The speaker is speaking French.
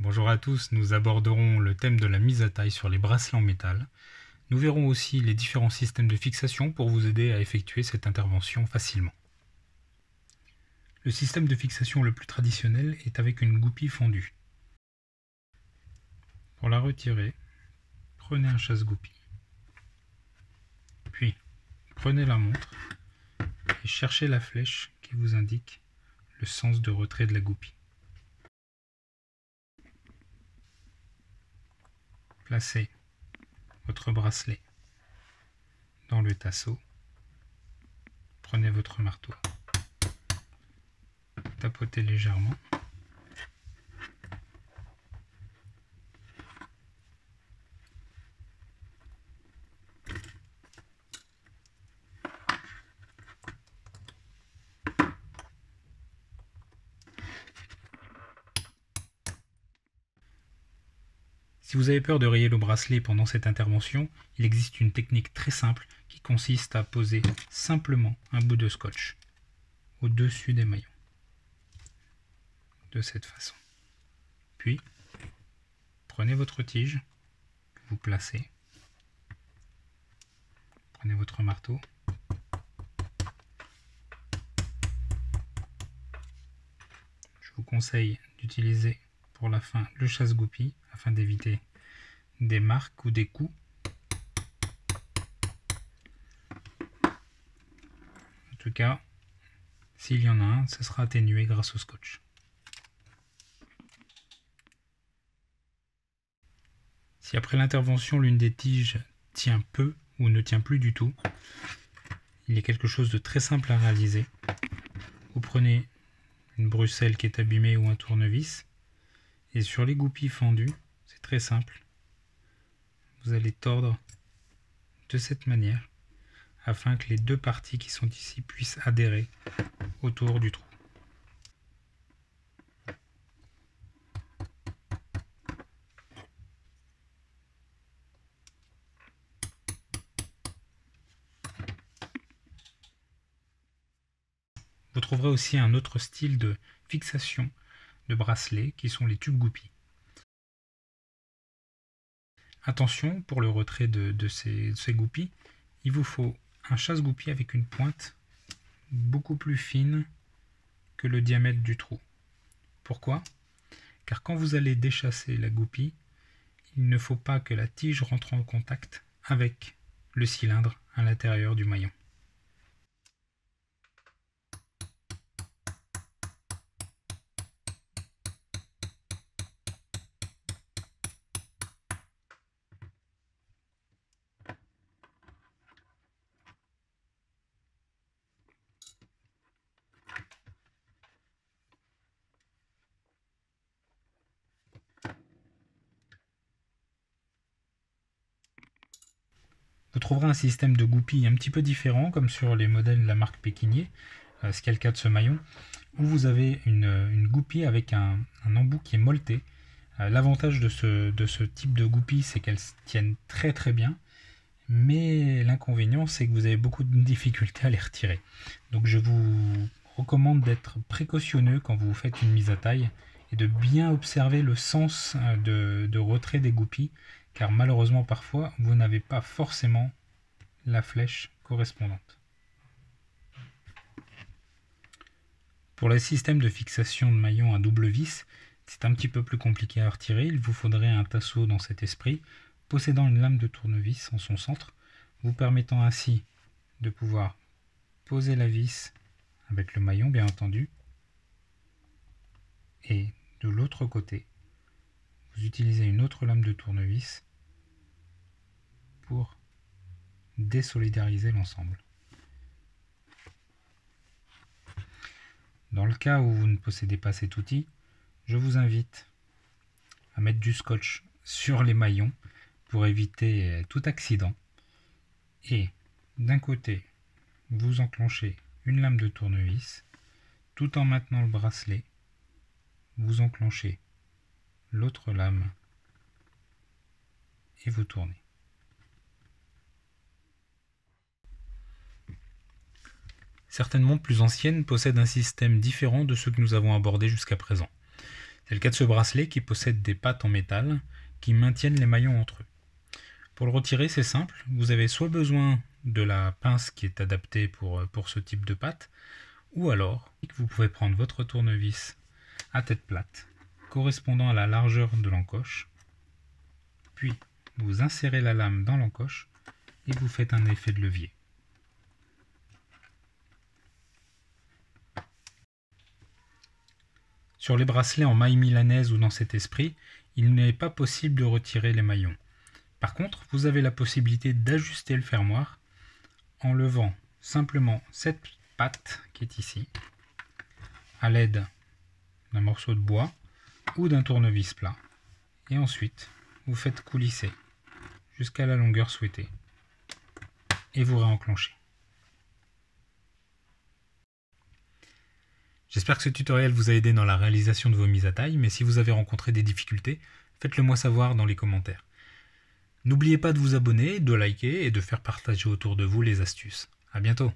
Bonjour à tous, nous aborderons le thème de la mise à taille sur les bracelets en métal. Nous verrons aussi les différents systèmes de fixation pour vous aider à effectuer cette intervention facilement. Le système de fixation le plus traditionnel est avec une goupille fondue. Pour la retirer, prenez un chasse-goupille. Puis, prenez la montre et cherchez la flèche qui vous indique le sens de retrait de la goupille. Placez votre bracelet dans le tasseau. Prenez votre marteau. Tapotez légèrement. Si vous avez peur de rayer le bracelet pendant cette intervention, il existe une technique très simple qui consiste à poser simplement un bout de scotch au-dessus des maillons. De cette façon. Puis, prenez votre tige, que vous placez. Prenez votre marteau. Je vous conseille d'utiliser pour la fin le chasse-goupille afin d'éviter des marques ou des coups. En tout cas, s'il y en a un, ce sera atténué grâce au scotch. Si après l'intervention l'une des tiges tient peu ou ne tient plus du tout, il y a quelque chose de très simple à réaliser. Vous prenez une bruxelle qui est abîmée ou un tournevis, et sur les goupilles fendues, c'est très simple, vous allez tordre de cette manière afin que les deux parties qui sont ici puissent adhérer autour du trou. Vous trouverez aussi un autre style de fixation de bracelets qui sont les tubes goupilles. Attention, pour le retrait de ces goupilles, il vous faut un chasse-goupille avec une pointe beaucoup plus fine que le diamètre du trou. Pourquoi? Car quand vous allez déchasser la goupille, il ne faut pas que la tige rentre en contact avec le cylindre à l'intérieur du maillon. Vous trouverez un système de goupilles un petit peu différent, comme sur les modèles de la marque Pékinier, ce qui est le cas de ce maillon, où vous avez une goupille avec un embout qui est molleté. L'avantage de ce type de goupille, c'est qu'elles tiennent très très bien, mais l'inconvénient, c'est que vous avez beaucoup de difficultés à les retirer. Donc je vous recommande d'être précautionneux quand vous faites une mise à taille et de bien observer le sens de retrait des goupilles, car malheureusement parfois vous n'avez pas forcément la flèche correspondante. Pour le système de fixation de maillon à double vis, c'est un petit peu plus compliqué à retirer. Il vous faudrait un tasseau dans cet esprit, possédant une lame de tournevis en son centre, vous permettant ainsi de pouvoir poser la vis avec le maillon bien entendu, et de l'autre côté, vous utilisez une autre lame de tournevis pour désolidariser l'ensemble. Dans le cas où vous ne possédez pas cet outil, je vous invite à mettre du scotch sur les maillons pour éviter tout accident. Et d'un côté, vous enclenchez une lame de tournevis, tout en maintenant le bracelet, vous enclenchez l'autre lame et vous tournez. Certaines montres plus anciennes possèdent un système différent de ceux que nous avons abordés jusqu'à présent. C'est le cas de ce bracelet qui possède des pattes en métal qui maintiennent les maillons entre eux. Pour le retirer, c'est simple, vous avez soit besoin de la pince qui est adaptée pour ce type de patte, ou alors vous pouvez prendre votre tournevis à tête plate, correspondant à la largeur de l'encoche, puis vous insérez la lame dans l'encoche et vous faites un effet de levier. Sur les bracelets en maille milanaise ou dans cet esprit, il n'est pas possible de retirer les maillons. Par contre, vous avez la possibilité d'ajuster le fermoir en levant simplement cette patte qui est ici, à l'aide d'un morceau de bois ou d'un tournevis plat. Et ensuite, vous faites coulisser jusqu'à la longueur souhaitée et vous réenclenchez. J'espère que ce tutoriel vous a aidé dans la réalisation de vos mises à taille, mais si vous avez rencontré des difficultés, faites-le moi savoir dans les commentaires. N'oubliez pas de vous abonner, de liker et de faire partager autour de vous les astuces. À bientôt!